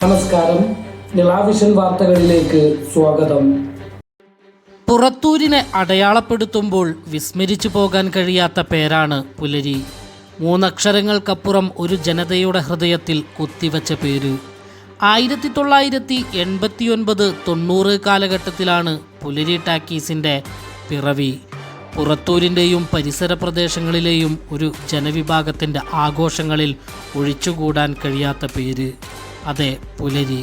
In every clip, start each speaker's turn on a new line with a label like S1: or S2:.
S1: നമസ്കാരം, നിളാവിഷൻ വാർത്തകളിലേക്ക് സ്വാഗതം.
S2: പുറത്തൂരിനെ അടയാളപ്പെടുത്തുമ്പോൾ വിസ്മരിച്ചു പോകാൻ കഴിയാത്ത പേരാണ് പുലരി. 3 അക്ഷരങ്ങൾക്കപ്പുറം ഒരു ജനതയുടെ ഹൃദയത്തിൽ കുത്തിവെച്ച പേര്. 1989-90 കാലഘട്ടത്തിലാണ് പുലരി ടാക്കീസിൻ്റെ പിറവി. പുറത്തൂരിൻ്റെയും പരിസര പ്രദേശങ്ങളിലെയും ഒരു ജനവിഭാഗത്തിൻ്റെ ആഘോഷങ്ങളിൽ ഒഴിച്ചുകൂടാൻ കഴിയാത്ത പേര്, അതെ, പുലരി.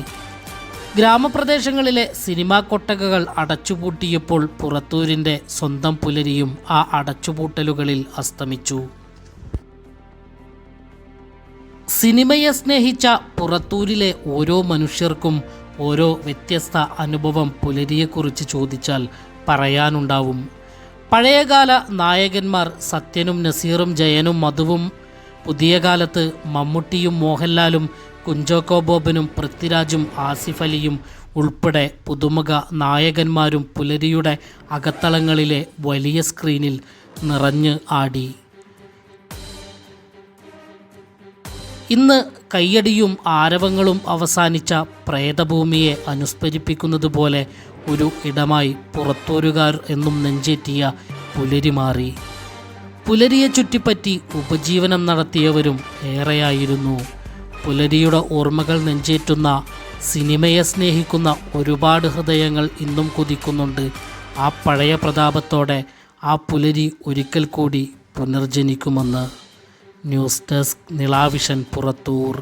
S2: ഗ്രാമപ്രദേശങ്ങളിലെ സിനിമാ കൊട്ടകകൾ അടച്ചുപൂട്ടിയപ്പോൾ പുറത്തൂരിൻ്റെ സ്വന്തം പുലരിയും ആ അടച്ചുപൂട്ടലുകളിൽ അസ്തമിച്ചു. സിനിമയെ സ്നേഹിച്ച പുറത്തൂരിലെ ഓരോ മനുഷ്യർക്കും ഓരോ വ്യത്യസ്ത അനുഭവം പുലരിയെക്കുറിച്ച് ചോദിച്ചാൽ പറയാനുണ്ടാവും. പഴയകാല നായകന്മാർ സത്യനും നസീറും ജയനും മധുവും, പുതിയ കാലത്ത് മമ്മൂട്ടിയും മോഹൻലാലും കുഞ്ചാക്കോ ബോബനും പൃഥ്വിരാജും ആസിഫ് അലിയും ഉൾപ്പെടെ പുതുമുഖ നായകന്മാരും പുലരിയുടെ അകത്തളങ്ങളിലെ വലിയ സ്ക്രീനിൽ നിറഞ്ഞ് ആടി. ഇന്ന് കയ്യടിയും ആരവങ്ങളും അവസാനിച്ച പ്രേതഭൂമിയെ അനുസ്മരിപ്പിക്കുന്നതുപോലെ ഒരു ഇടമായി പുറത്തൂരുകാർ എന്നും നെഞ്ചേറ്റിയ പുലരി മാറി. പുലരിയെ ചുറ്റിപ്പറ്റി ഉപജീവനം നടത്തിയവരും ഏറെയായിരുന്നു. പുലരിയുടെ ഓർമ്മകൾ നെഞ്ചേറ്റുന്ന, സിനിമയെ സ്നേഹിക്കുന്ന ഒരുപാട് ഹൃദയങ്ങൾ ഇന്നും കുതിക്കുന്നുണ്ട്. ആ പഴയ പ്രതാപത്തോടെ ആ പുലരി ഒരിക്കൽ കൂടി പുനർജനിക്കുമെന്ന്. News desk, Nila Vision, Purathur.